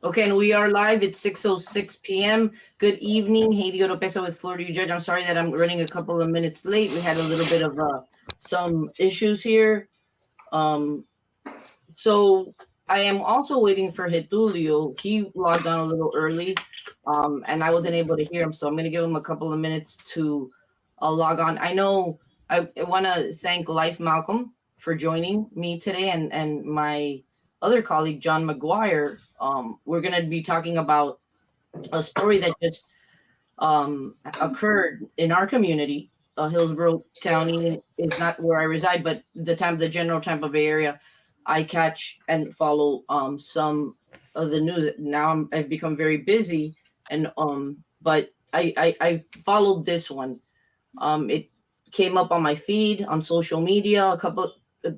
Okay, and we are live. It's 6:06 p.m. Good evening. Haiti Oropesa with Florida U Judge. I'm sorry that I'm running a couple of minutes late. We had a little bit of some issues here. Um, so I am also waiting for Getulio. He logged on a little early, and I wasn't able to hear him. So I'm going to give him a couple of minutes to log on. I know I want to thank Life Malcolm for joining me today and my other colleague, John McGuire. We're going to be talking about a story that just occurred in our community. Hillsborough County is not where I reside, but the general Tampa Bay area, I catch and follow some of the news. Now I've become very busy, and but I followed this one. It came up on my feed on social media a couple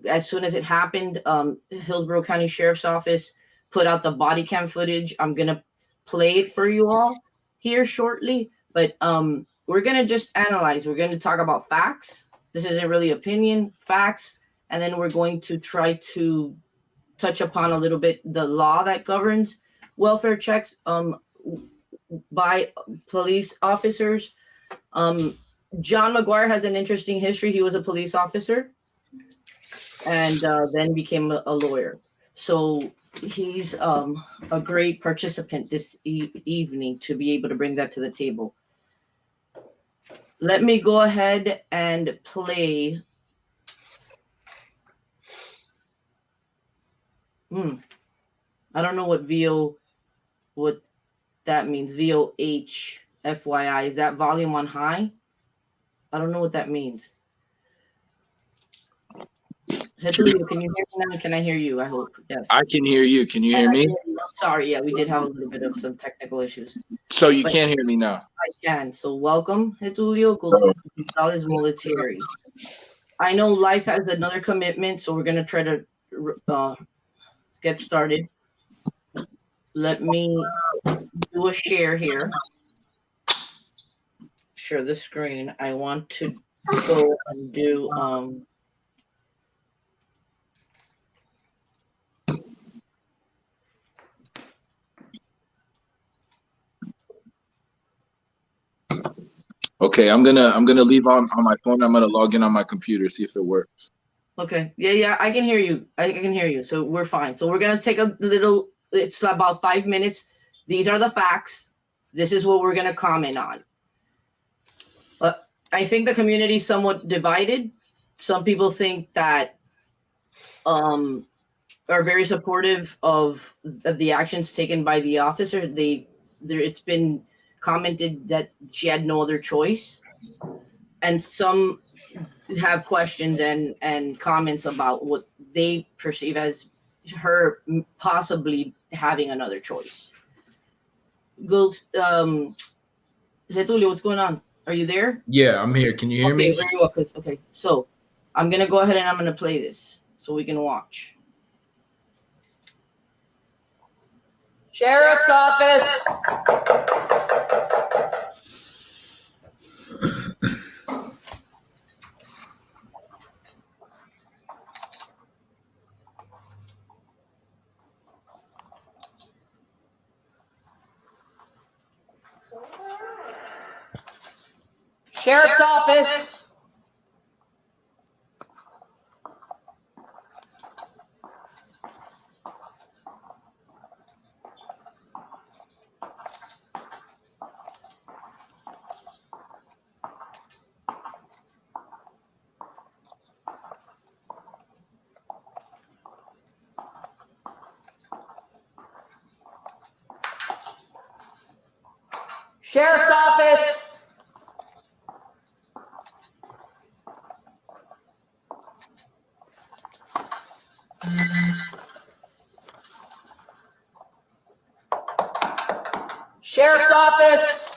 as soon as it happened. Hillsborough County Sheriff's Office put out the body cam footage. I'm gonna play it for you all here shortly, but we're gonna just analyze. We're gonna talk about facts. This isn't really opinion, facts, and then we're going to try to touch upon a little bit the law that governs welfare checks by police officers. John McGuire has an interesting history. He was a police officer and then became a lawyer. So he's a great participant this evening to be able to bring that to the table. Let me go ahead and play. I don't know what that means. VOH, FYI. Is that volume on high? I don't know what that means. Getulio, can you hear me now? Can I hear you? I hope. Yes. I can hear you. Can you hear me? Sorry, yeah, we did have a little bit of some technical issues. So you can't hear me now? I can. So welcome, Getulio Gonzalez Military. I know Life has another commitment, so we're going to try to get started. Let me do a share here. Share the screen. I want to go and do Okay, I'm gonna leave on my phone. I'm gonna log in on my computer, see if it works. Okay. Yeah, I can hear you. I can hear you. So we're fine. So we're gonna take a little. It's about 5 minutes. These are the facts. This is what we're gonna comment on. But I think the community is somewhat divided. Some people think that are very supportive of the actions taken by the officer. It's been commented that she had no other choice, and some have questions and comments about what they perceive as her possibly having another choice. Gold, Getulio, what's going on? Are you there? Yeah, I'm here. Can you hear me? Very well. Okay, so I'm gonna go ahead and I'm gonna play this so we can watch. Sheriff's Office. Sheriff's Office. Sheriff's Office. Sheriff's Office.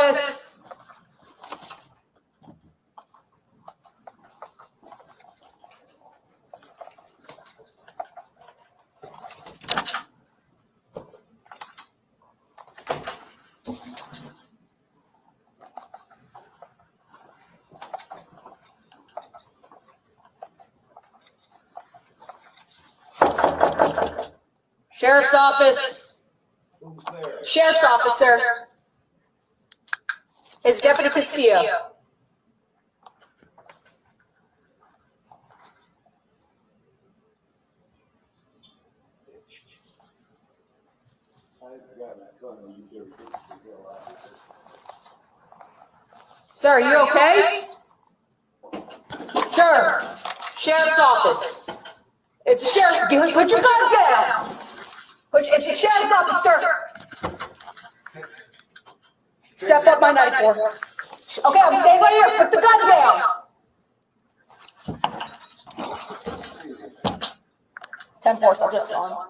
Office. Sheriff's Office. Sheriff's Office, sir. It's Deputy Castillo. Sir, you okay? Sir, Sheriff's Office. It's the sheriff. Put your gun down. It's the Sheriff's Office, sir. Step up my knife for her. Okay, I'm staying right here. Put the gun down. 10-4, subject on.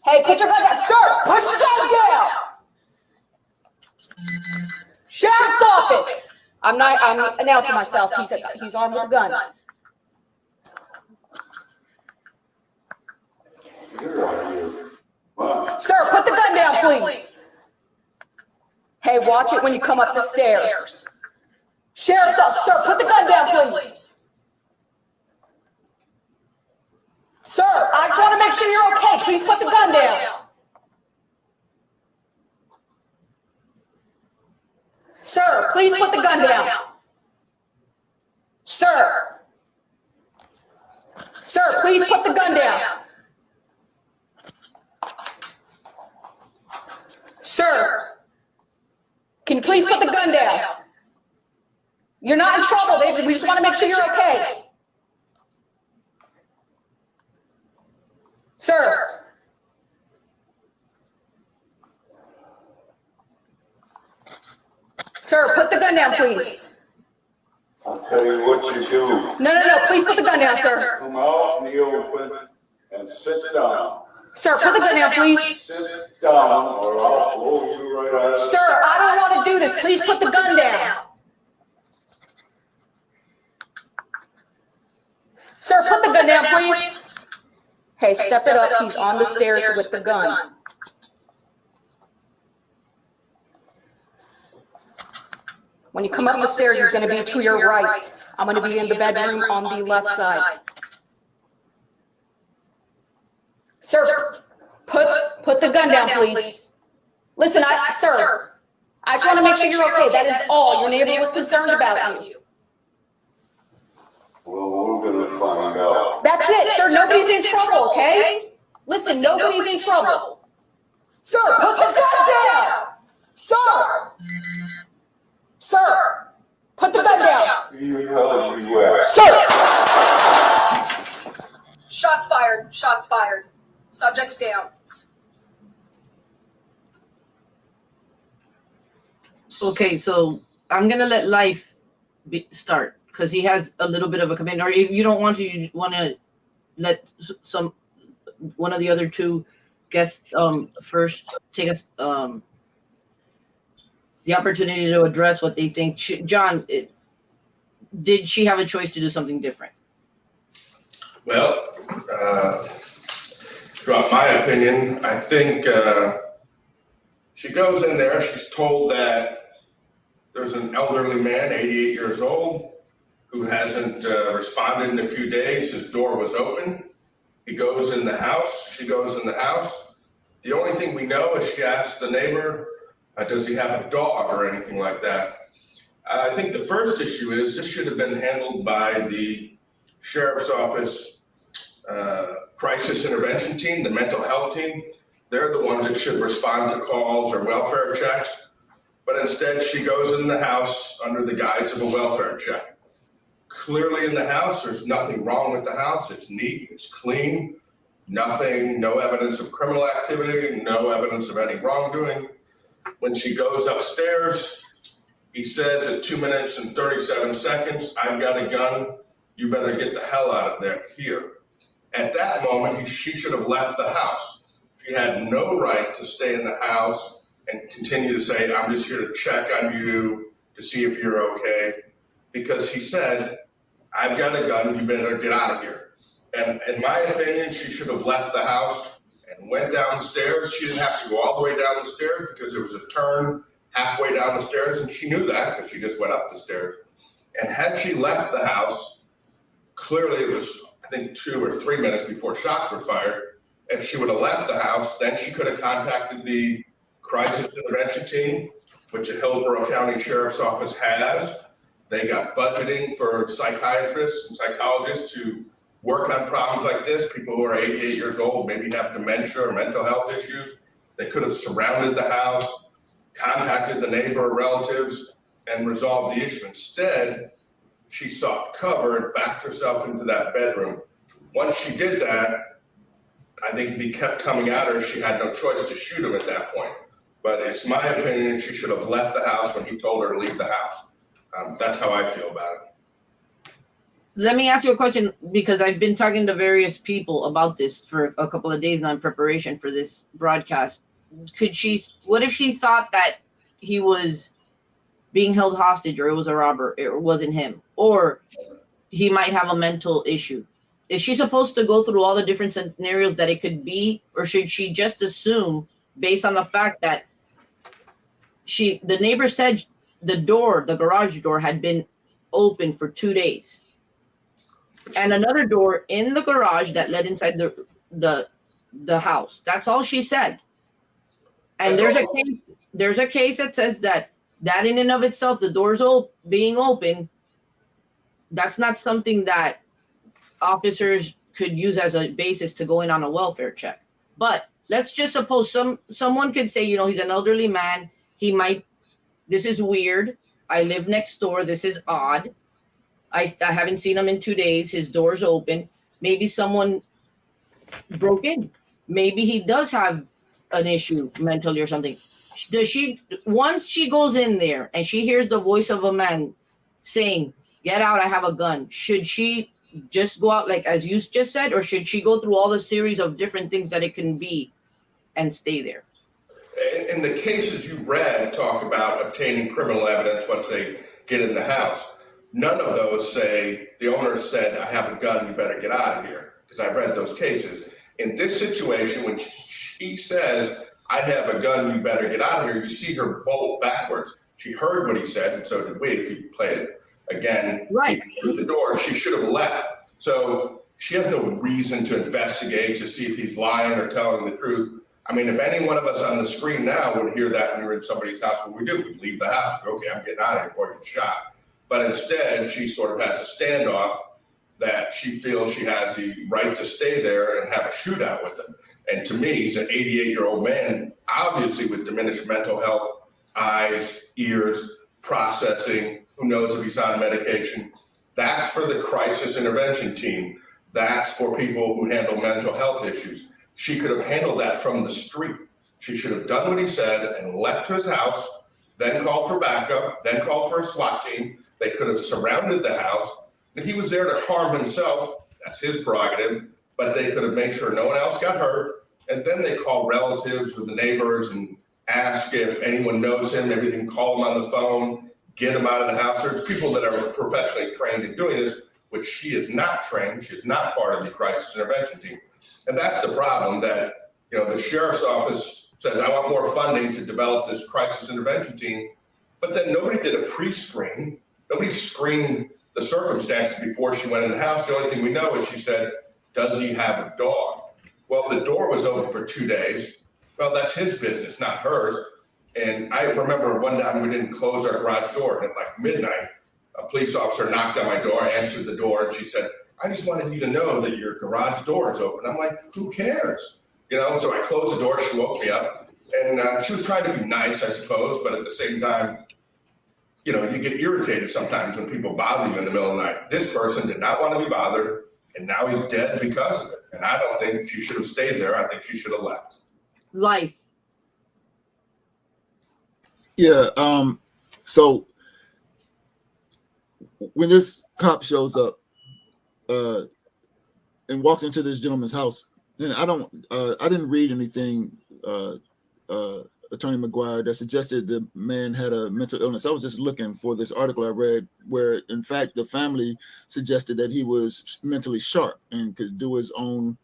Hey, put your gun down. Sir, put your gun down. Sheriff's Office. I'm announcing myself. He's armed with a gun. Sir, put the gun down, please. Hey, watch it when you come up the stairs. Sheriff's Office, sir, put the gun down, please. Sir, I just want to make sure you're okay. Please put the gun down. Sir, please put the gun down. Sir. Sir, please put the gun down. Sir, can you please put the gun down? You're not in trouble. We just want to make sure you're okay. Sir. Sir, put the gun down, please. I'll tell you what you do. No. Please put the gun down, sir. Come out in the open and sit down. Sir, put the gun down, please. Sit down or I'll blow you right out of the... Sir, I don't want to do this. Please put the gun down. Sir, put the gun down, please. Hey, step it up. He's on the stairs with the gun. When you come up the stairs, he's going to be to your right. I'm going to be in the bedroom on the left side. Sir, put the gun down, please. Listen, sir, I just want to make sure you're okay. That is all. Your neighbor was concerned about you. Well, we're going to find out. That's it, sir. Nobody's in trouble, okay? Listen, nobody's in trouble. Sir, put the gun down. Sir. Sir, put the gun down. You hell you at? Sir. Shots fired. Shots fired. Subject's down. Okay, so I'm gonna let Life start because he has a little bit of a command. Or if you don't want to, you want to let one of the other two guests first take us the opportunity to address what they think. John, did she have a choice to do something different? Well, throughout my opinion, I think she goes in there, she's told that there's an elderly man, 88 years old, who hasn't responded in a few days. His door was open. He goes in the house. She goes in the house. The only thing we know is she asked the neighbor, does he have a dog or anything like that? I think the first issue is this should have been handled by the Sheriff's Office crisis intervention team, the mental health team. They're the ones that should respond to calls or welfare checks. But instead, she goes in the house under the guise of a welfare check. Clearly in the house, there's nothing wrong with the house. It's neat, it's clean, no evidence of criminal activity, no evidence of any wrongdoing. When she goes upstairs, he says at 2 minutes and 37 seconds, I've got a gun, you better get the hell out of there here. At that moment, she should have left the house. She had no right to stay in the house and continue to say, I'm just here to check on you to see if you're okay. Because he said, I've got a gun, you better get out of here. And in my opinion, she should have left the house and went down the stairs. She didn't have to go all the way down the stairs because there was a turn halfway down the stairs, and she knew that because she just went up the stairs. And had she left the house, clearly it was, I think, 2 or 3 minutes before shots were fired. If she would have left the house, then she could have contacted the crisis intervention team, which the Hillsborough County Sheriff's Office has. They got budgeting for psychiatrists and psychologists to work on problems like this. People who are 88 years old, maybe have dementia or mental health issues. They could have surrounded the house, contacted the neighbor or relatives, and resolved the issue. Instead, she sought cover and backed herself into that bedroom. Once she did that, I think if he kept coming at her, she had no choice to shoot him at that point. But it's my opinion, she should have left the house when he told her to leave the house. That's how I feel about it. Let me ask you a question, because I've been talking to various people about this for a couple of days now in preparation for this broadcast. What if she thought that he was being held hostage, or it was a robber, it wasn't him, or he might have a mental issue? Is she supposed to go through all the different scenarios that it could be, or should she just assume, based on the fact that the neighbor said the garage door had been open for 2 days, and another door in the garage that led inside the house? That's all she said. And there's a case that says that in and of itself, the doors being open, that's not something that officers could use as a basis to go in on a welfare check. But let's just suppose someone could say, he's an elderly man. This is weird. I live next door. This is odd. I haven't seen him in 2 days. His door's open. Maybe someone broke in. Maybe he does have an issue mentally or something. Once she goes in there and she hears the voice of a man saying, "Get out, I have a gun," should she just go out, like as you just said, or should she go through all the series of different things that it can be and stay there? In the cases you read, talk about obtaining criminal evidence once they get in the house. None of those say the owner said, "I have a gun, you better get out of here," because I've read those cases. In this situation, when she says, "I have a gun, you better get out of here," you see her bolt backwards. She heard what he said, and so did we. If you play it again, Right. Through the door, she should have left. So she has no reason to investigate to see if he's lying or telling the truth. I mean, if any one of us on the screen now would hear that when we were in somebody's house, what we do, we'd leave the house. Okay, I'm getting out of here before I get shot. But instead, she sort of has a standoff that she feels she has the right to stay there and have a shootout with him. And to me, he's an 88-year-old man, obviously with diminished mental health, eyes, ears, processing, who knows if he's on medication. That's for the crisis intervention team. That's for people who handle mental health issues. She could have handled that from the street. She should have done what he said and left his house, then called for backup, then called for a SWAT team. They could have surrounded the house. If he was there to harm himself, that's his prerogative, but they could have made sure no one else got hurt. And then they call relatives or the neighbors and ask if anyone knows him. Maybe they can call him on the phone, get him out of the house. There's people that are professionally trained in doing this, which she is not trained. She is not part of the crisis intervention team. And that's the problem, that the sheriff's office says, "I want more funding to develop this crisis intervention team." But then nobody did a pre-screen. Nobody screened the circumstances before she went in the house. The only thing we know is she said, "Does he have a dog?" Well, if the door was open for 2 days, well, that's his business, not hers. And I remember one time we didn't close our garage door, and at like midnight, a police officer knocked on my door, answered the door, and she said, "I just wanted you to know that your garage door is open." I'm like, who cares? So I closed the door, she woke me up, and she was trying to be nice, I suppose, but at the same time, you get irritated sometimes when people bother you in the middle of the night. This person did not want to be bothered, and now he's dead because of it. And I don't think she should have stayed there. I think she should have left. Life. Yeah. So when this cop shows up and walks into this gentleman's house, and I didn't read anything Attorney McGuire, that suggested the man had a mental illness. I was just looking for this article I read where, in fact, the family suggested that he was mentally sharp and could do his own,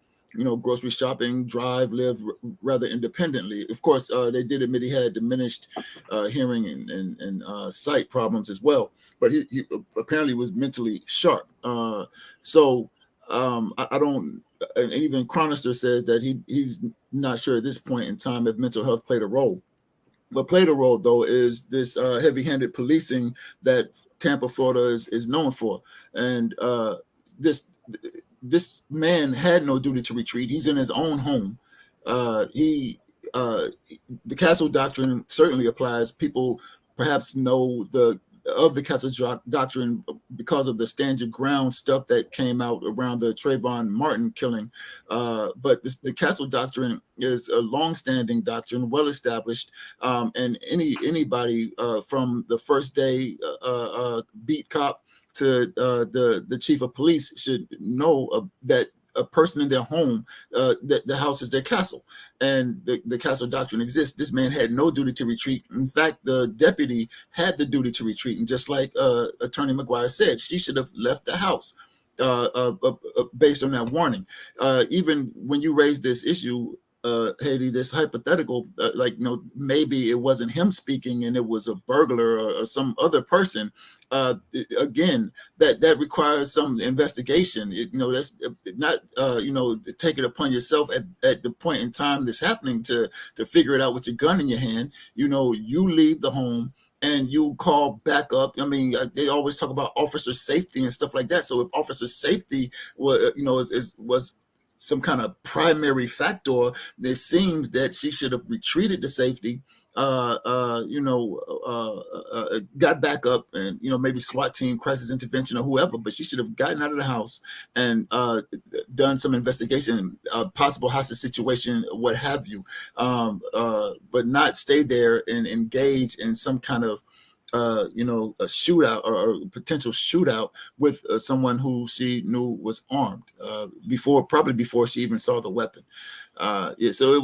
grocery shopping, drive, live rather independently. Of course, they did admit he had diminished hearing and sight problems as well, but he apparently was mentally sharp. I don't. And even Chronister says that he's not sure at this point in time if mental health played a role. What played a role, though, is this heavy-handed policing that Tampa, Florida is known for. And this man had no duty to retreat. He's in his own home. The Castle Doctrine certainly applies. People perhaps know of the Castle Doctrine because of the stand your ground stuff that came out around the Trayvon Martin killing. But the Castle Doctrine is a long-standing doctrine, well-established, and anybody from the first day beat cop to the chief of police should know that a person in their home, that the house is their castle, and the Castle Doctrine exists. This man had no duty to retreat. In fact, the deputy had the duty to retreat, and just like Attorney McGuire said, she should have left the house based on that warning. Even when you raise this issue, Haiti, this hypothetical, maybe it wasn't him speaking and it was a burglar or some other person. Again, that requires some investigation. That's not take it upon yourself at the point in time that's happening to figure it out with your gun in your hand. You leave the home and you call back up. I mean, they always talk about officer safety and stuff like that. So if officer safety was some kind of primary factor, it seems that she should have retreated to safety, got back up, and maybe SWAT team, crisis intervention, or whoever. But she should have gotten out of the house and done some investigation, possible hostage situation, what have you, but not stay there and engage in some kind of a shootout or potential shootout with someone who she knew was armed probably before she even saw the weapon. So it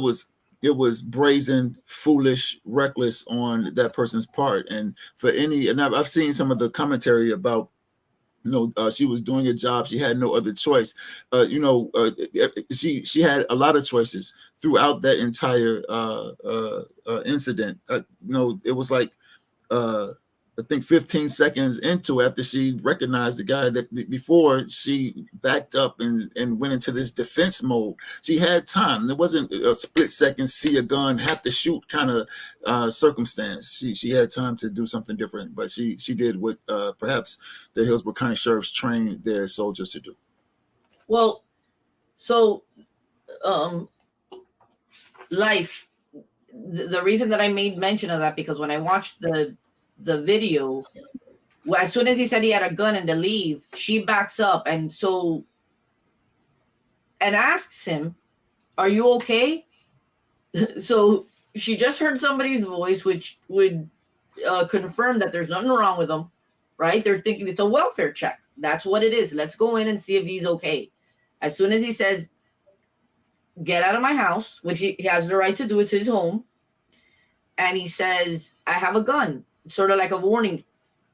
was brazen, foolish, reckless on that person's part. And I've seen some of the commentary about, she was doing a job. She had no other choice. She had a lot of choices throughout that entire incident. It was like, I think 15 seconds into after she recognized the guy, that before she backed up and went into this defense mode, she had time. There wasn't a split second, see a gun, have to shoot kind of circumstance. She had time to do something different, but she did what perhaps the Hillsborough County Sheriffs trained their soldiers to do. Well, so life. The reason that I made mention of that, because when I watched the video, as soon as he said he had a gun and to leave, she backs up and asks him, "Are you okay?" So she just heard somebody's voice, which would confirm that there's nothing wrong with him, right? They're thinking it's a welfare check. That's what it is. Let's go in and see if he's okay. As soon as he says, "Get out of my house," which he has the right to do, it's his home, and he says, "I have a gun," sort of like a warning.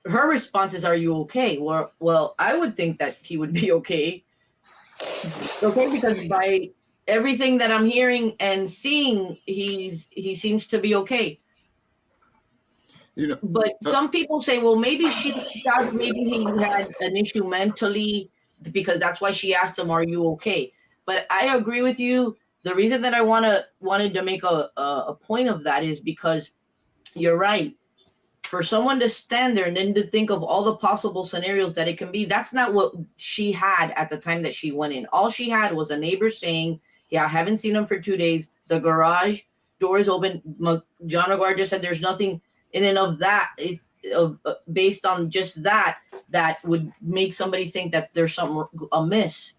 Her response is, "Are you okay?" Well, I would think that he would be okay. Okay, because by everything that I'm hearing and seeing, he seems to be okay. But some people say, well, maybe he had an issue mentally, because that's why she asked him, "Are you okay?" But I agree with you. The reason that I wanted to make a point of that is because you're right. For someone to stand there and then to think of all the possible scenarios that it can be, that's not what she had at the time that she went in. All she had was a neighbor saying, "Yeah, I haven't seen him for 2 days. The garage door is open." John McGuire just said there's nothing in and of that, based on just that would make somebody think that there's something amiss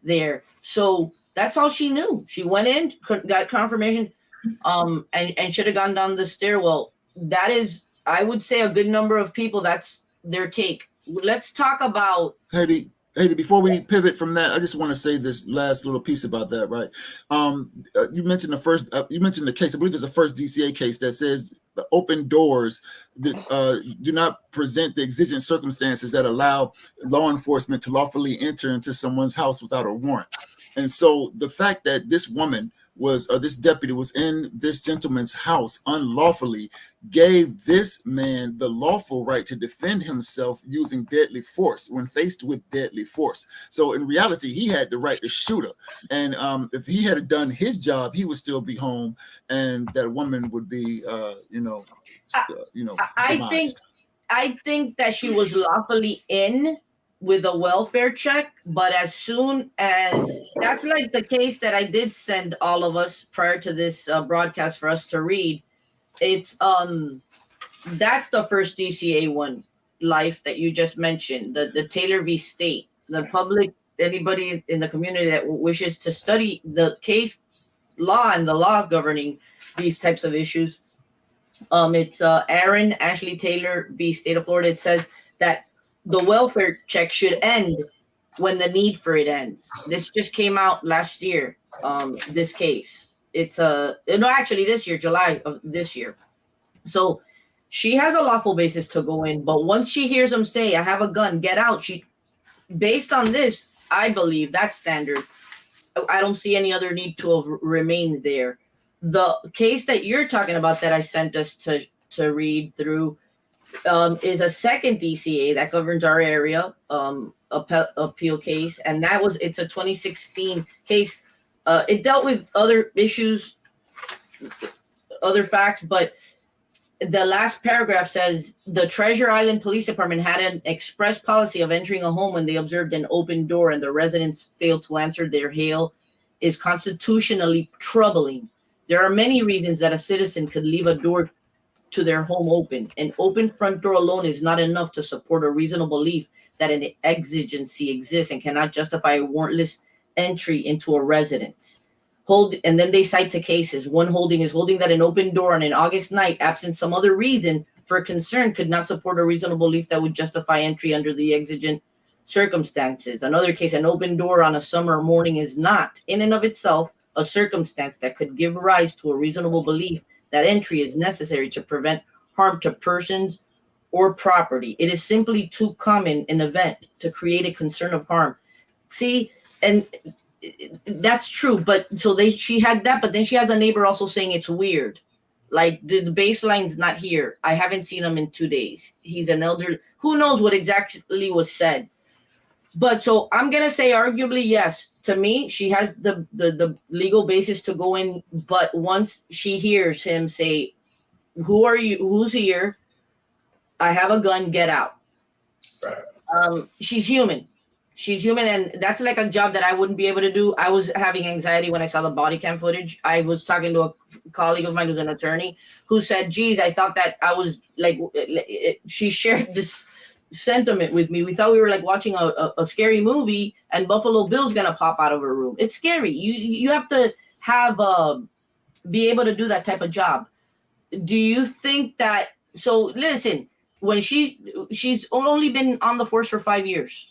there. So that's all she knew. She went in, got confirmation, and should have gone down the stairwell. That is, I would say, a good number of people, that's their take. Let's talk about Heidi, Hey, before we pivot from that, I just want to say this last little piece about that, right? You mentioned the case, I believe it's the first DCA case that says the open doors that do not present the exigent circumstances that allow law enforcement to lawfully enter into someone's house without a warrant. And so the fact that this woman this deputy was in this gentleman's house unlawfully gave this man the lawful right to defend himself using deadly force when faced with deadly force. So in reality, he had the right to shoot her. And if he had done his job, he would still be home, and that woman would be, I think that she was lawfully in with a welfare check, but as soon as that's like the case that I did send all of us prior to this broadcast for us to read. It's that's the first DCA one, life, that you just mentioned, the Taylor v. State. The public, anybody in the community that wishes to study the case law and the law governing these types of issues, it's Aaron Ashley Taylor v. State of Florida. It says that the welfare check should end when the need for it ends. This just came out last year. This case, it's this year, July of this year. So she has a lawful basis to go in, but once she hears him say, "I have a gun, get out," based on this, I believe that standard, I don't see any other need to have remained there. The case that you're talking about that I sent us to read through is a second DCA that governs our area appeal case, and it's a 2016 case. It dealt with other issues, other facts, but the last paragraph says the Treasure Island Police Department had an express policy of entering a home when they observed an open door and the residents failed to answer their hail is constitutionally troubling. There are many reasons that a citizen could leave a door to their home open. An open front door alone is not enough to support a reasonable belief that an exigency exists and cannot justify a warrantless entry into a residence. And then they cite two cases. One holding that an open door on an August night, absent some other reason for concern, could not support a reasonable belief that would justify entry under the exigent circumstances. Another case, an open door on a summer morning is not, in and of itself, a circumstance that could give rise to a reasonable belief that entry is necessary to prevent harm to persons or property. It is simply too common an event to create a concern of harm. See, and that's true, but she had that, but then she has a neighbor also saying it's weird. Like the baseline's not here. I haven't seen him in 2 days. He's an elder. Who knows what exactly was said? But so I'm gonna say arguably yes. To me, she has the legal basis to go in, but once she hears him say, "Who are you? Who's here? I have a gun, get out." Right. She's human. She's human, and that's like a job that I wouldn't be able to do. I was having anxiety when I saw the body cam footage. I was talking to a colleague of mine who's an attorney who said, "Geez, I thought that I was like," she shared this sentiment with me. We thought we were like watching a scary movie and Buffalo Bill's gonna pop out of her room. It's scary. You have to be able to do that type of job. Do you think that? So listen, when she's only been on the force for 5 years.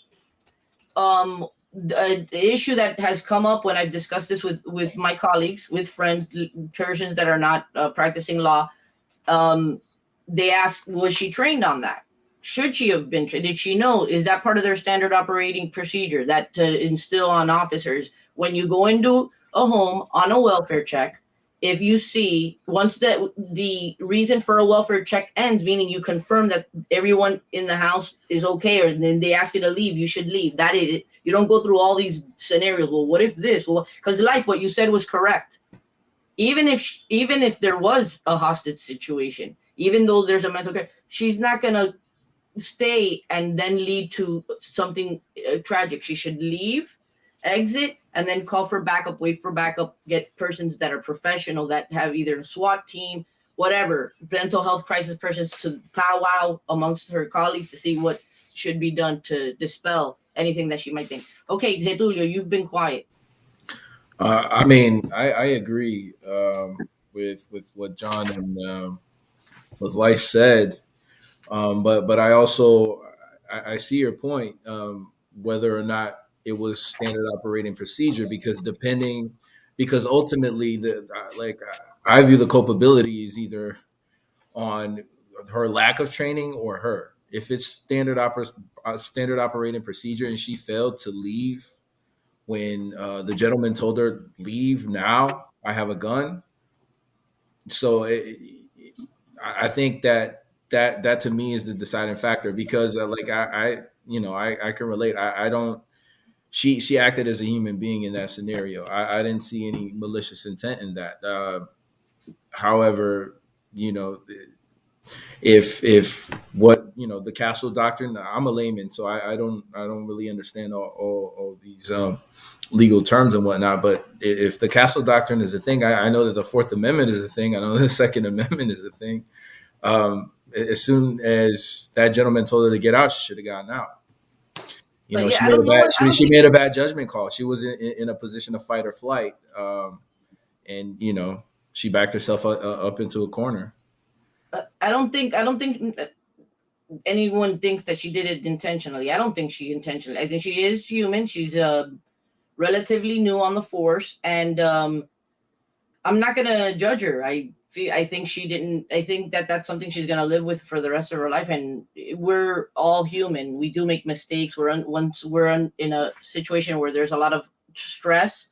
The issue that has come up when I've discussed this with my colleagues, with friends, persons that are not practicing law, they ask, was she trained on that? Should she have been trained? Did she know? Is that part of their standard operating procedure that to instill on officers when you go into a home on a welfare check? If you see once the reason for a welfare check ends, meaning you confirm that everyone in the house is okay, or then they ask you to leave, you should leave. That is it. You don't go through all these scenarios. Well, what if this? Well, because life, what you said was correct. Even if there was a hostage situation, even though there's a mental care, she's not gonna stay and then lead to something tragic. She should leave, exit, and then call for backup, wait for backup, get persons that are professional, that have either a SWAT team, whatever, mental health crisis persons to powwow amongst her colleagues to see what should be done to dispel anything that she might think. Okay, Getulio, you've been quiet. I mean, I agree with what John and what Life said, but I also I see your point. whether or not it was standard operating procedure, because ultimately I view the culpability is either on her lack of training or her. If it's standard operating procedure and she failed to leave when the gentleman told her, leave now, I have a gun. So I think that to me is the deciding factor, because I can relate. I don't. She acted as a human being in that scenario. I didn't see any malicious intent in that. However, if what the castle doctrine, I'm a layman, so I don't really understand all these legal terms and whatnot. But if the castle doctrine is a thing, I know that the Fourth Amendment is a thing. I know the Second Amendment is a thing. As soon as that gentleman told her to get out, she should have gotten out. She made a bad judgment call. She was in a position of fight or flight, and she backed herself up into a corner. I don't think anyone thinks that she did it intentionally. I don't think she intentionally. I think she is human. She's relatively new on the force, and I'm not gonna judge her. I think she didn't. I think that's something she's gonna live with for the rest of her life. And we're all human. We do make mistakes. Once we're in a situation where there's a lot of stress,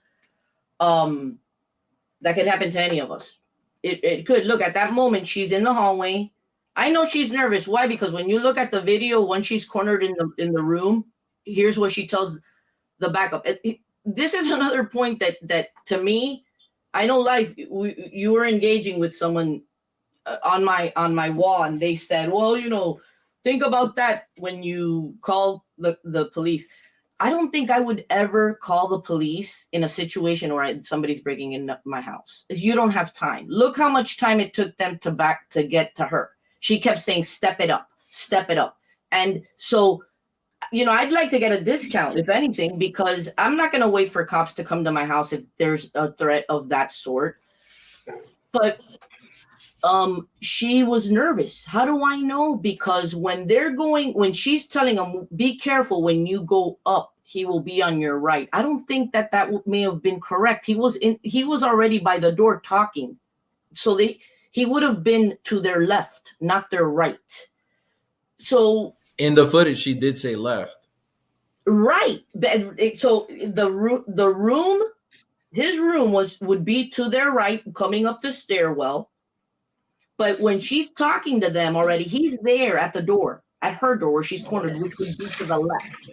that could happen to any of us. It could. Look, at that moment, she's in the hallway. I know she's nervous. Why? Because when you look at the video, when she's cornered in the room, here's what she tells the backup. This is another point that to me, I know life. You were engaging with someone on my wall, and they said, well, think about that when you call the police. I don't think I would ever call the police in a situation where somebody's breaking in my house. You don't have time. Look how much time it took them to get to her. She kept saying, step it up, step it up. And so, I'd like to get a discount, if anything, because I'm not going to wait for cops to come to my house if there's a threat of that sort. But she was nervous. How do I know? Because when she's telling him, be careful when you go up, he will be on your right. I don't think that may have been correct. He was already by the door talking. So he would have been to their left, not their right. So in the footage, she did say left. Right. So the room, his room would be to their right, coming up the stairwell. But when she's talking to them already, he's there at the door, at her door where she's cornered, which would be to the left.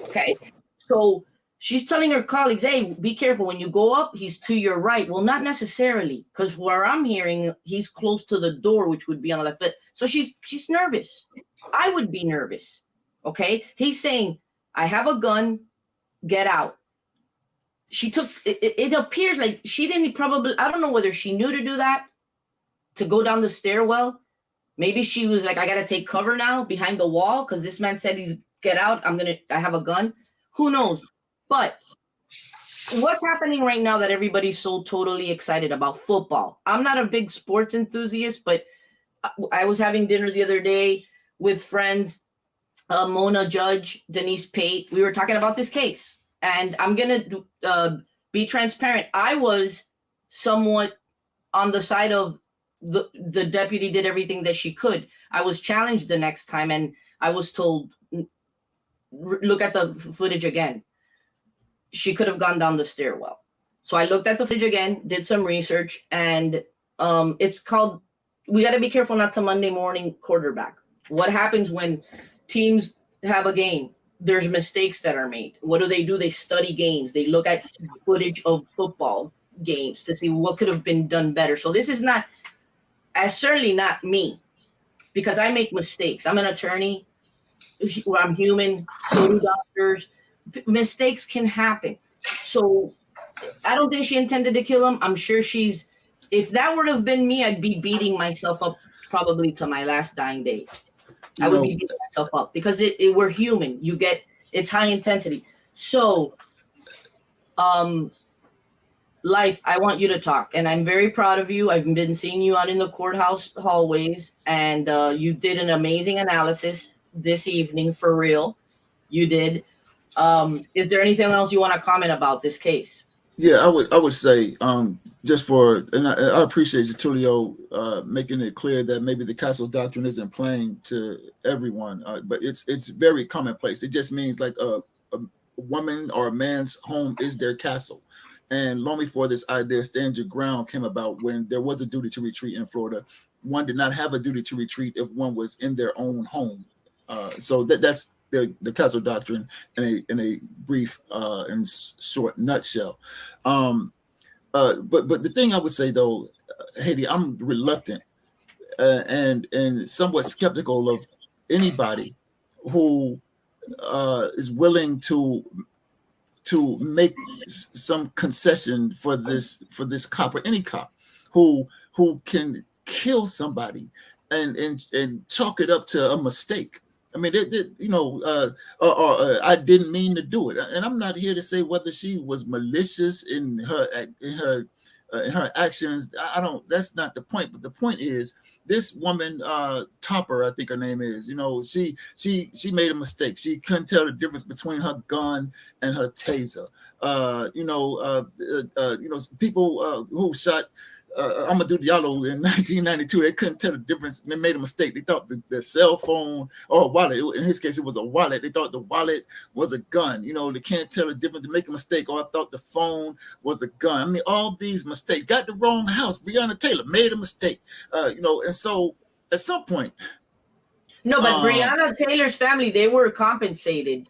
Okay. So she's telling her colleagues, hey, be careful when you go up, he's to your right. Well, not necessarily, because where I'm hearing, he's close to the door, which would be on the left. But so she's nervous. I would be nervous. Okay. He's saying, I have a gun, get out. She took, it appears like she didn't probably, I don't know whether she knew to do that, to go down the stairwell. Maybe she was like, I got to take cover now behind the wall because this man said he's get out. I have a gun. Who knows? But what's happening right now that everybody's so totally excited about? Football. I'm not a big sports enthusiast, but I was having dinner the other day with friends, Mona Judge, Denise Pate. We were talking about this case, and I'm going to be transparent. I was somewhat on the side of the deputy did everything that she could. I was challenged the next time, and I was told, look at the footage again. She could have gone down the stairwell. So I looked at the footage again, did some research, and it's called, we got to be careful not to Monday morning quarterback. What happens when teams have a game? There's mistakes that are made. What do? They study games. They look at footage of football games to see what could have been done better. So this is not, certainly not me, because I make mistakes. I'm an attorney. I'm human. So do doctors. Mistakes can happen. So I don't think she intended to kill him. I'm sure if that would have been me, I'd be beating myself up probably to my last dying day. I would be beating myself up because we're human. It's high intensity. So, Life, I want you to talk, and I'm very proud of you. I've been seeing you out in the courthouse hallways, and you did an amazing analysis this evening, for real. You did. Is there anything else you want to comment about this case? Yeah, I would say just for, and I appreciate you, Tulio, making it clear that maybe the castle doctrine isn't plain to everyone, but it's very commonplace. It just means like a woman or a man's home is their castle. And long before this idea, stand your ground, came about, when there was a duty to retreat in Florida, one did not have a duty to retreat if one was in their own home. So that's the castle doctrine in a brief and short nutshell. But the thing I would say though, Haiti, I'm reluctant and somewhat skeptical of anybody who is willing to make some concession for this cop, or any cop who can kill somebody and chalk it up to a mistake. I mean, I didn't mean to do it, and I'm not here to say whether she was malicious in her actions. I don't. That's not the point. But the point is, this woman, Topper, I think her name is. She made a mistake. She couldn't tell the difference between her gun and her taser. People who shot Amadou Diallo in 1992, they couldn't tell the difference. They made a mistake. They thought the cell phone or wallet, in his case, it was a wallet. They thought the wallet was a gun. They can't tell the difference. They make a mistake. Or I thought the phone was a gun. I mean, all these mistakes. Got the wrong house. Breonna Taylor made a mistake. And so at some point. No, but Breonna Taylor's family, they were compensated.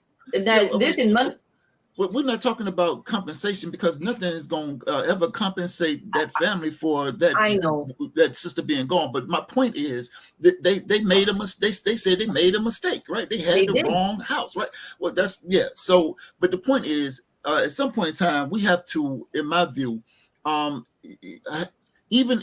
We're not talking about compensation, because nothing is going to ever compensate that family for that. I know that sister being gone. But my point is that they made a mistake. They said they made a mistake, right? They had the wrong house, right? Well, So, but the point is, at some point in time, we have to, in my view, even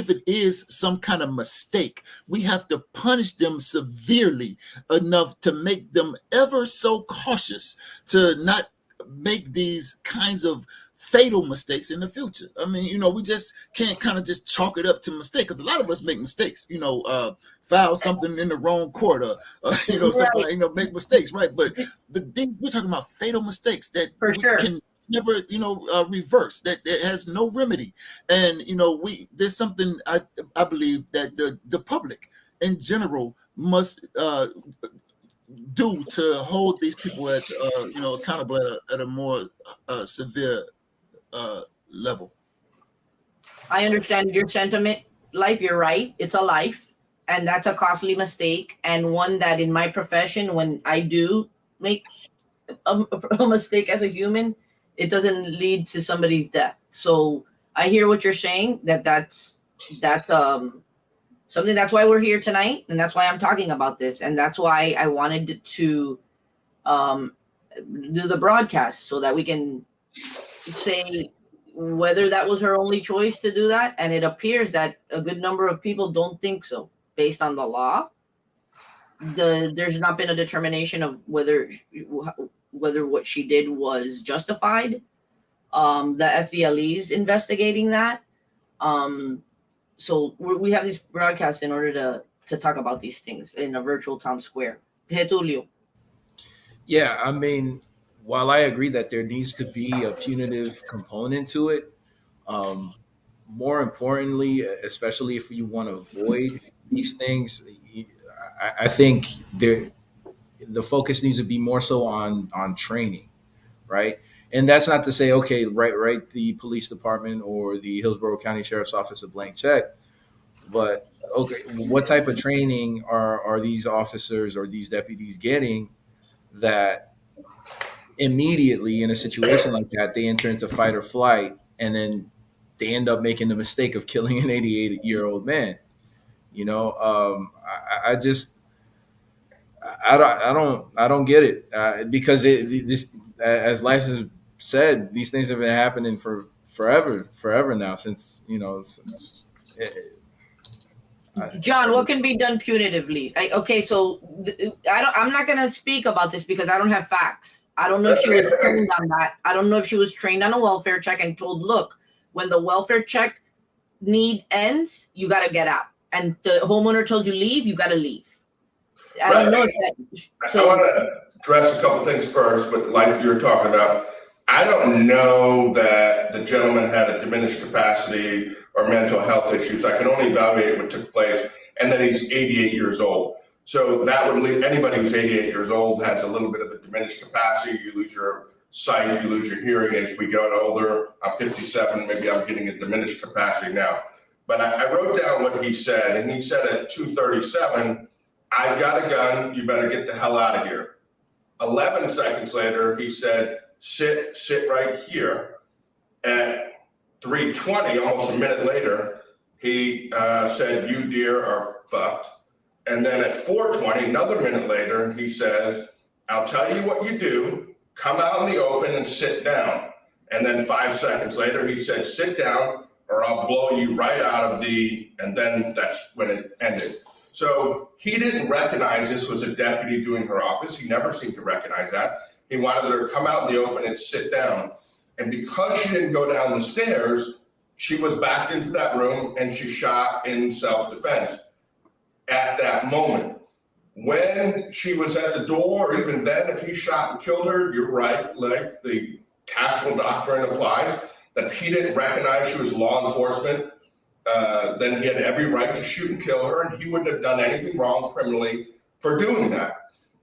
if it is some kind of mistake, we have to punish them severely enough to make them ever so cautious to not make these kinds of fatal mistakes in the future. I mean, we just can't kind of just chalk it up to mistake, because a lot of us make mistakes, file something in the wrong court, or something, make mistakes, right? But we're talking about fatal mistakes that for sure can never reverse, that has no remedy. And there's something I believe that the public in general must do to hold these people at accountable at a more severe level. I understand your sentiment. Life, you're right, it's a life, and that's a costly mistake, and one that in my profession, when I do make a mistake as a human, it doesn't lead to somebody's death. So I hear what you're saying, that's something. That's why we're here tonight, and that's why I'm talking about this, and that's why I wanted to do the broadcast, so that we can say whether that was her only choice to do that. And it appears that a good number of people don't think so, based on the law. There's not been a determination of whether what she did was justified. The FDLE is investigating that. So we have these broadcasts in order to talk about these things in a virtual town square. Getulio. Yeah, I mean, while I agree that there needs to be a punitive component to it, more importantly, especially if you want to avoid these things, I think the focus needs to be more so on training, right? And that's not to say, okay, write the police department or the Hillsborough County Sheriff's Office a blank check, but okay, what type of training are these officers or these deputies getting that immediately in a situation like that, they enter into fight or flight, and then they end up making the mistake of killing an 88-year-old man? I don't get it, because this, as life has said, these things have been happening for forever now, since John, what can be done punitively? I'm not going to speak about this because I don't have facts. I don't know if she was trained on that. I don't know if she was trained on a welfare check and told, look, when the welfare check need ends, you got to get out. And the homeowner tells you leave, you got to leave. I don't know if that. I want to address a couple things first with life you were talking about. I don't know that the gentleman had a diminished capacity or mental health issues. I can only evaluate what took place, and then he's 88 years old. So that would leave anybody who's 88 years old has a little bit of a diminished capacity. You lose your sight, you lose your hearing as we get older. I'm 57, maybe I'm getting a diminished capacity now. But I wrote down what he said, and he said at 2:37, "I've got a gun, you better get the hell out of here." 11 seconds later, he said, sit right here. At 3:20, almost a minute later, he said, "You dear are fucked." And then at 4:20, another minute later, he says, "I'll tell you what you do, come out in the open and sit down." And then 5 seconds later, he said, "Sit down or I'll blow you right out of the," and then that's when it ended. So he didn't recognize this was a deputy doing her office. He never seemed to recognize that. He wanted her to come out in the open and sit down. And because she didn't go down the stairs, she was backed into that room and she shot in self-defense at that moment. When she was at the door, or even then, if he shot and killed her, you're right, like the Castle doctrine applies, that if he didn't recognize she was law enforcement, then he had every right to shoot and kill her, and he wouldn't have done anything wrong criminally for doing that.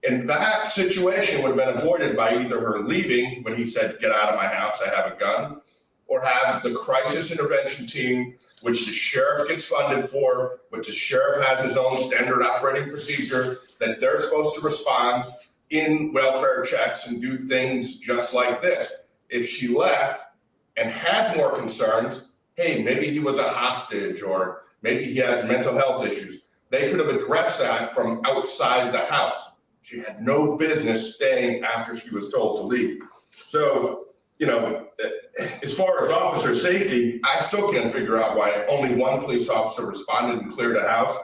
And that situation would have been avoided by either her leaving when he said, "Get out of my house, I have a gun," or have the crisis intervention team, which the sheriff gets funded for, which the sheriff has his own standard operating procedure, that they're supposed to respond in welfare checks and do things just like this. If she left and had more concerns, hey, maybe he was a hostage or maybe he has mental health issues, they could have addressed that from outside the house. She had no business staying after she was told to leave. So, as far as officer safety, I still can't figure out why only one police officer responded and cleared a house.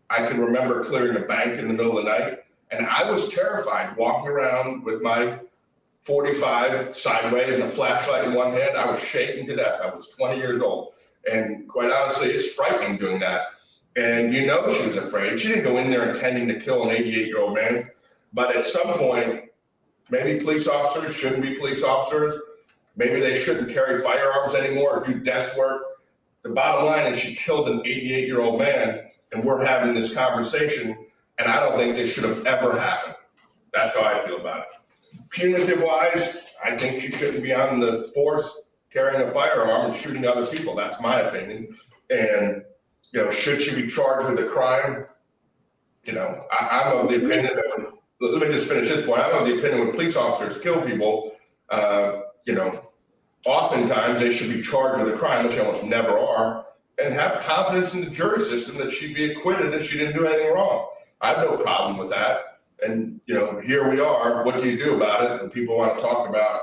I can remember clearing a bank in the middle of the night, and I was terrified walking around with my 45 sideways and a flashlight in one hand. I was shaking to death. I was 20 years old. And quite honestly, it's frightening doing that. And she was afraid. She didn't go in there intending to kill an 88-year-old man. But at some point, maybe police officers shouldn't be police officers. Maybe they shouldn't carry firearms anymore or do desk work. The bottom line is she killed an 88-year-old man, and we're having this conversation, and I don't think this should have ever happened. That's how I feel about it. Punitive-wise, I think she shouldn't be on the force carrying a firearm and shooting other people. That's my opinion. And, should she be charged with a crime? I'm of the opinion that let me just finish this point. I'm of the opinion when police officers kill people, oftentimes they should be charged with a crime, which they almost never are, and have confidence in the jury system that she'd be acquitted if she didn't do anything wrong. I have no problem with that. And, here we are. What do you do about it? And people want to talk about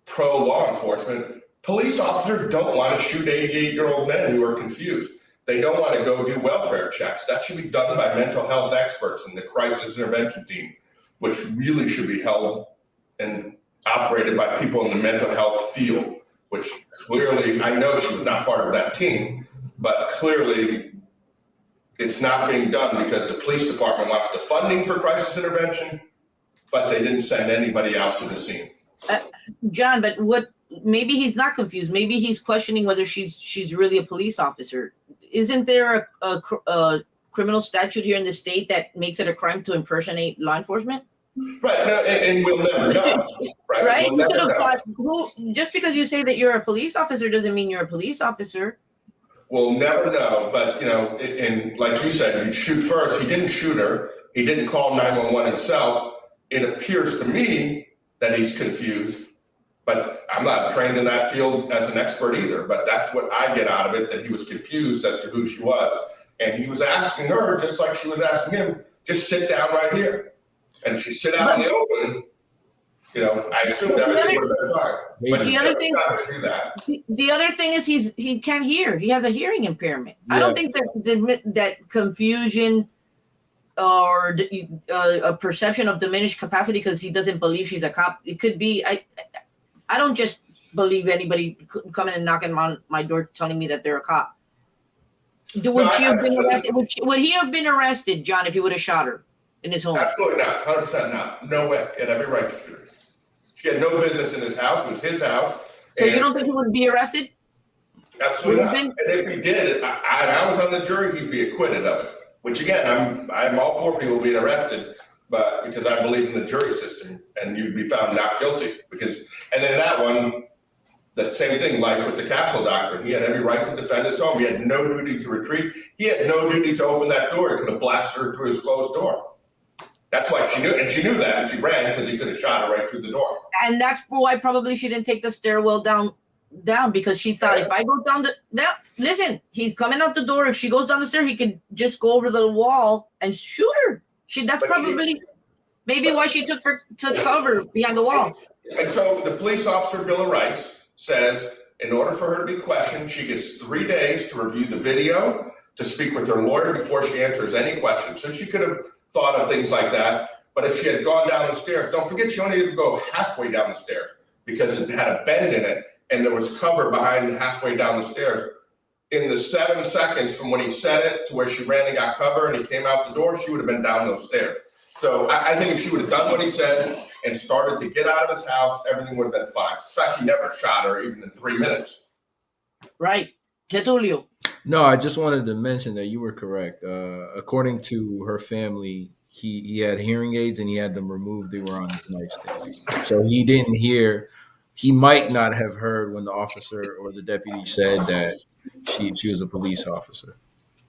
pro-law enforcement. Police officers don't want to shoot 88-year-old men who are confused. They don't want to go do welfare checks. That should be done by mental health experts and the crisis intervention team, which really should be held and operated by people in the mental health field, which clearly, I know she was not part of that team, but clearly it's not being done because the police department wants the funding for crisis intervention, but they didn't send anybody else to the scene. John, but maybe he's not confused. Maybe he's questioning whether she's really a police officer. Isn't there a criminal statute here in the state that makes it a crime to impersonate law enforcement? Right, no, and we'll never know. Right? We'll never know. Thought, just because you say that you're a police officer doesn't mean you're a police officer. We'll never know, but and like you said, you shoot first. He didn't shoot her. He didn't call 911 himself. It appears to me that he's confused, but I'm not trained in that field as an expert either. But that's what I get out of it, that he was confused as to who she was. And he was asking her, just like she was asking him, just sit down right here. And if you sit out in the open, I assumed everything would have been fine. But The other thing- not going to do that. The other thing is he can't hear. He has a hearing impairment. I don't think that confusion or a perception of diminished capacity because he doesn't believe she's a cop. It could be. I don't just believe anybody coming and knocking on my door telling me that they're a cop. Would he have been arrested, John, if he would have shot her? in his home? Absolutely not. 100% not. No way. He had every right to shoot her. She had no business in his house. It was his house. So you don't think he would be arrested? Absolutely Would not. have And been? if he did, I was on the jury, he'd be acquitted of it. Which again, I'm all for people being arrested, but because I believe in the jury system, and you'd be found not guilty. And in that one, the same thing, life with the Castle doctrine. He had every right to defend his home. He had no duty to retreat. He had no duty to open that door. He could have blasted her through his closed door. That's why she knew, and she knew that, and she ran because he could have shot her right through the door. And that's why probably she didn't take the stairwell down because she thought if I go down listen, he's coming out the door. If she goes down the stair, he could just go over the wall and shoot her. Maybe why she took cover behind the wall. And so the police officer Bill of Rights says in order for her to be questioned, she gets 3 days to review the video, to speak with her lawyer before she answers any questions. So she could have thought of things like that. But if she had gone down the stairs, don't forget she only had to go halfway down the stairs because it had a bend in it and there was cover behind halfway down the stairs. In the 7 seconds from when he said it to where she ran and got cover and he came out the door, she would have been down those stairs. So I think if she would have done what he said and started to get out of his house, everything would have been fine. In fact, he never shot her even in 3 minutes. Right. Getulio. No, I just wanted to mention that you were correct. According to her family, he had hearing aids and he had them removed. They were on his nightstand. So he didn't hear. He might not have heard when the officer or the deputy said that she was a police officer.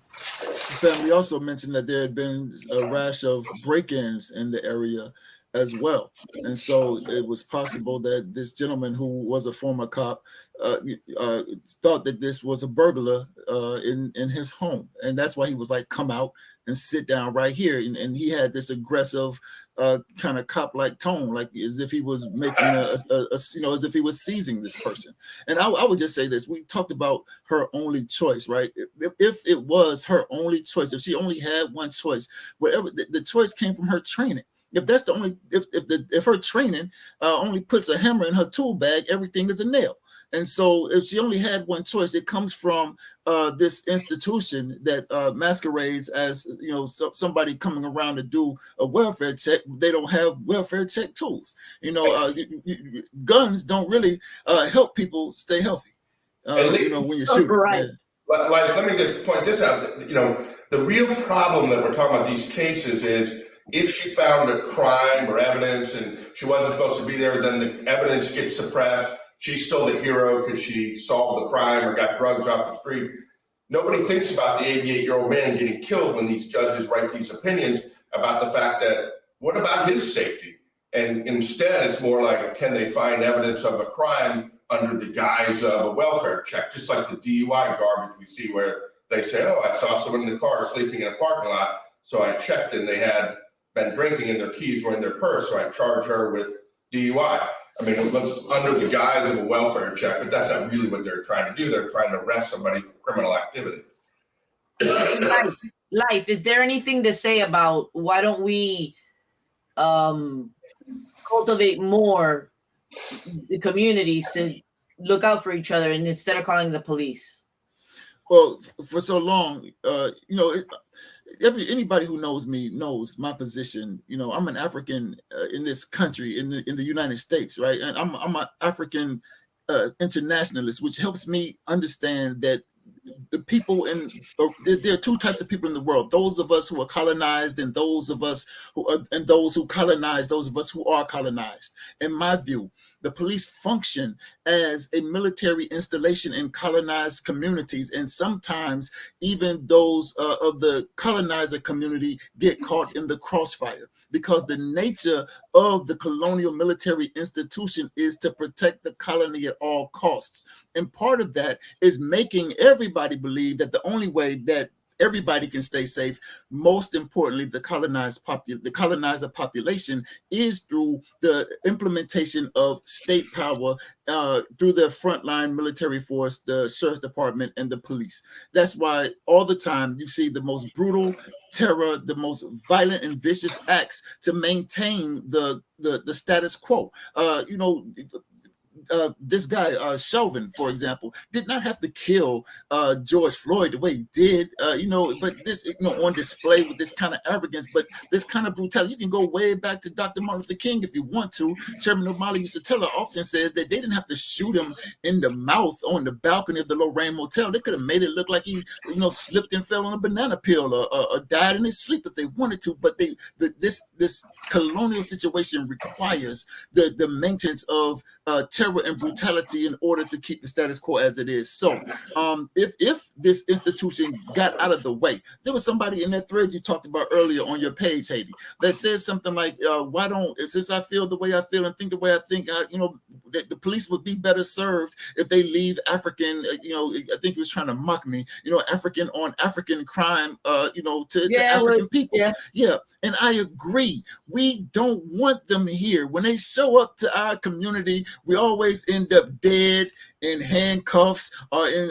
The family also mentioned that there had been a rash of break-ins in the area as well. And so it was possible that this gentleman who was a former cop thought that this was a burglar in his home. And that's why he was like, come out and sit down right here. And he had this aggressive kind of cop-like tone, like as if he was making as if he was seizing this person. And I would just say this: we talked about her only choice, right? If it was her only choice, if she only had one choice, whatever the choice came from her training. If that's the only, if her training only puts a hammer in her tool bag, everything is a nail. And so if she only had one choice, it comes from this institution that masquerades as, somebody coming around to do a welfare check. They don't have welfare check tools. Guns don't really help people stay healthy. When you shoot. Right. But let me just point this out. The real problem that we're talking about these cases is if she found a crime or evidence and she wasn't supposed to be there, then the evidence gets suppressed. She's still the hero because she solved the crime or got drugs off the street. Nobody thinks about the 88-year-old man getting killed when these judges write these opinions about the fact that, what about his safety? And instead, it's more like, can they find evidence of a crime under the guise of a welfare check? Just like the DUI garbage we see where they say, oh, I saw someone in the car sleeping in a parking lot, so I checked and they had been drinking and their keys were in their purse, so I charged her with DUI. I mean, it was under the guise of a welfare check, but that's not really what they're trying to do. They're trying to arrest somebody for criminal activity. Life, is there anything to say about why don't we cultivate more the communities to look out for each other and instead of calling the police? Well, for so long, anybody who knows me knows my position. I'm an African in this country, in the United States, right? And I'm an African internationalist, which helps me understand that the people there are two types of people in the world: those of us who are colonized, and those of us those who colonize, those of us who are colonized. In my view, the police function as a military installation in colonized communities, and sometimes even those of the colonizer community get caught in the crossfire, because the nature of the colonial military institution is to protect the colony at all costs. And part of that is making everybody believe that the only way that everybody can stay safe, most importantly, the colonizer population, is through the implementation of state power through the frontline military force, the sheriff's department, and the police. That's why all the time you see the most brutal terror, the most violent and vicious acts to maintain the status quo. this guy Chauvin, for example, did not have to kill George Floyd the way he did, but this, on display with this kind of arrogance, but this kind of brutality. You can go way back to Dr. Martin Luther King if you want to. Chairman O'Malley used to tell her, often says that they didn't have to shoot him in the mouth on the balcony of the Lorraine Motel. They could have made it look like he, slipped and fell on a banana peel or died in his sleep if they wanted to. But this colonial situation requires the maintenance of terror and brutality in order to keep the status quo as it is. So if this institution got out of the way, there was somebody in that thread you talked about earlier on your page, Haiti, that said something like, why don't, since I feel the way I feel and think the way I think, that the police would be better served if they leave African, I think he was trying to mock me, African on African crime, to African people. Yeah. And I agree. We don't want them here. When they show up to our community, we always end up dead, in handcuffs, or in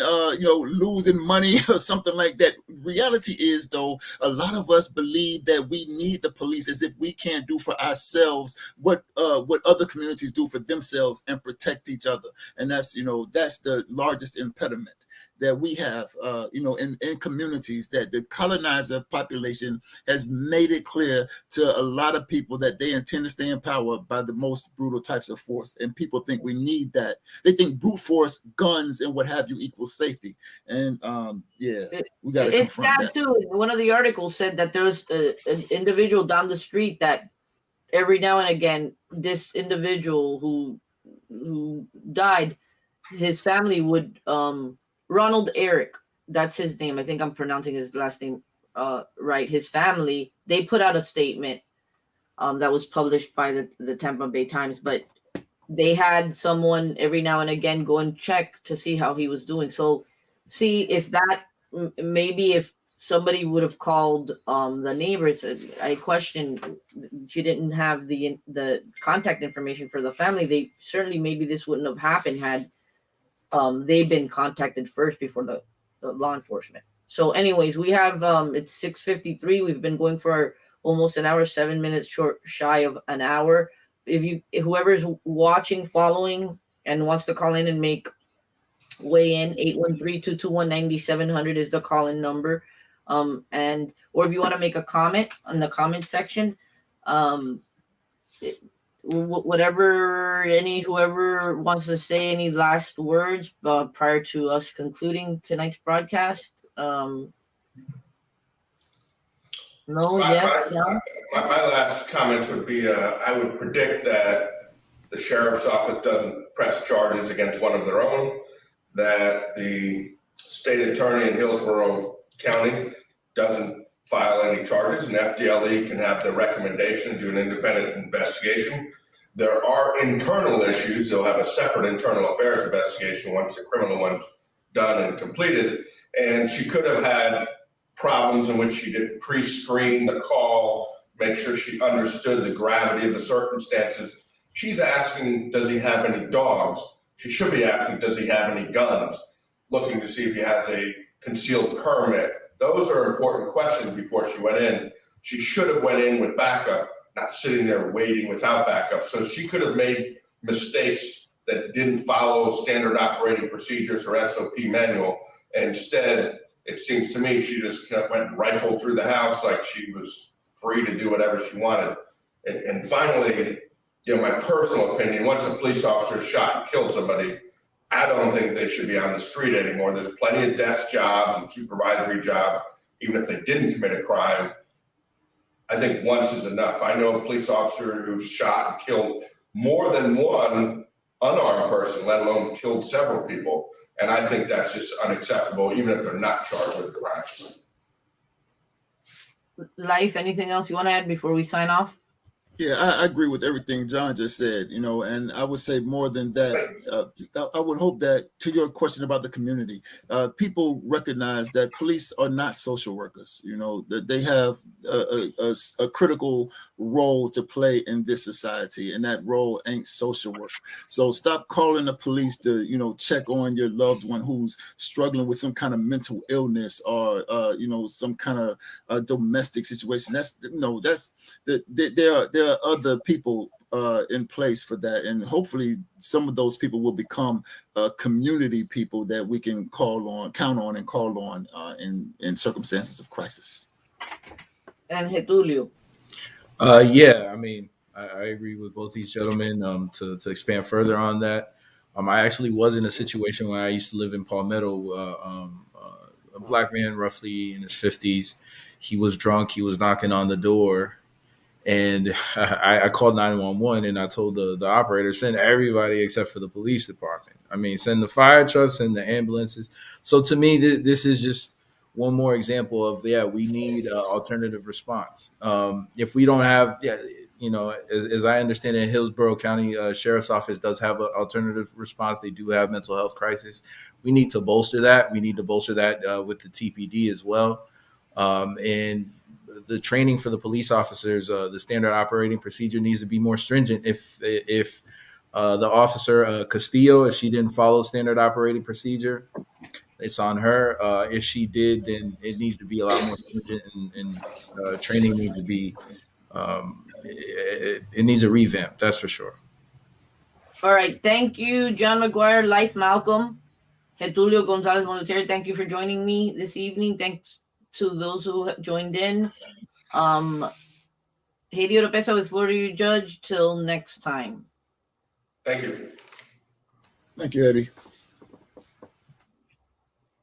losing money or something like that. Reality is, though, a lot of us believe that we need the police as if we can't do for ourselves what other communities do for themselves and protect each other. And that's the largest impediment that we have, in communities, that the colonizer population has made it clear to a lot of people that they intend to stay in power by the most brutal types of force. And people think we need that. They think brute force, guns, and what have you equals safety. And we got to confront it's sad that. too. One of the articles said that there's an individual down the street that every now and again, this individual who died, his family would Ronald Eric, that's his name. I think I'm pronouncing his last name right. His family, they put out a statement that was published by the Tampa Bay Times, but they had someone every now and again go and check to see how he was doing. So see if that, maybe if somebody would have called the neighbors, I question, she didn't have the contact information for the family. They certainly, maybe this wouldn't have happened had they've been contacted first before the law enforcement. So anyways, we have it's 6:53. We've been going for almost an hour, 7 minutes shy of an hour. If whoever's watching, following, and wants to call in and weigh in, 813-221-9700 is the call-in number. Or if you want to make a comment on the comment section, whoever wants to say any last words prior to us concluding tonight's broadcast. No. My last comments would be, I would predict that the sheriff's office doesn't press charges against one of their own, that the state attorney in Hillsborough County doesn't file any charges, and FDLE can have the recommendation, do an independent investigation. There are internal issues. They'll have a separate internal affairs investigation once the criminal one's done and completed. And she could have had problems in which she didn't pre-screen the call, make sure she understood the gravity of the circumstances. She's asking, does he have any dogs? She should be asking, does he have any guns? Looking to see if he has a concealed permit. Those are important questions before she went in. She should have went in with backup, not sitting there waiting without backup. So she could have made mistakes that didn't follow standard operating procedures or SOP manual. Instead, it seems to me she just went and rifled through the house like she was free to do whatever she wanted. And finally, my personal opinion, once a police officer shot and killed somebody, I don't think they should be on the street anymore. There's plenty of desk jobs and supervisory jobs, even if they didn't commit a crime. I think once is enough. I know a police officer who's shot and killed more than one unarmed person, let alone killed several people. And I think that's just unacceptable, even if they're not charged with a crime. Life, anything else you want to add before we sign off? Yeah, I agree with everything John just said, and I would say more than that. I would hope that, to your question about the community, people recognize that police are not social workers, that they have a critical role to play in this society, and that role ain't social work. So stop calling the police to, check on your loved one who's struggling with some kind of mental illness or, some kind of domestic situation. There are other people in place for that, and hopefully some of those people will become community people that we can count on, and call on in circumstances of crisis. And Getulio. Yeah, I mean, I agree with both these gentlemen. To expand further on that, I actually was in a situation where I used to live in Palmetto. A black man, roughly in his 50s, he was drunk. He was knocking on the door, and I called 911, and I told the operator, send everybody except for the police department. I mean, send the fire trucks and the ambulances. So to me, this is just one more example of, we need alternative response. If we don't have, as I understand it, Hillsborough County Sheriff's Office does have an alternative response. They do have mental health crisis. We need to bolster that. We need to bolster that with the TPD as well. And the training for the police officers, the standard operating procedure needs to be more stringent. If the officer Castillo, if she didn't follow standard operating procedure, it's on her. If she did, then it needs to be a lot more stringent, and training needs to be. It needs a revamp. That's for sure. All right. Thank you, John McGuire, Life Malcolm, Getulio Gonzalez Monteiro. Thank you for joining me this evening. Thanks to those who have joined in. Haiti Oropesa with Florida Judge. Till next time. Thank you. Thank you, Eddie.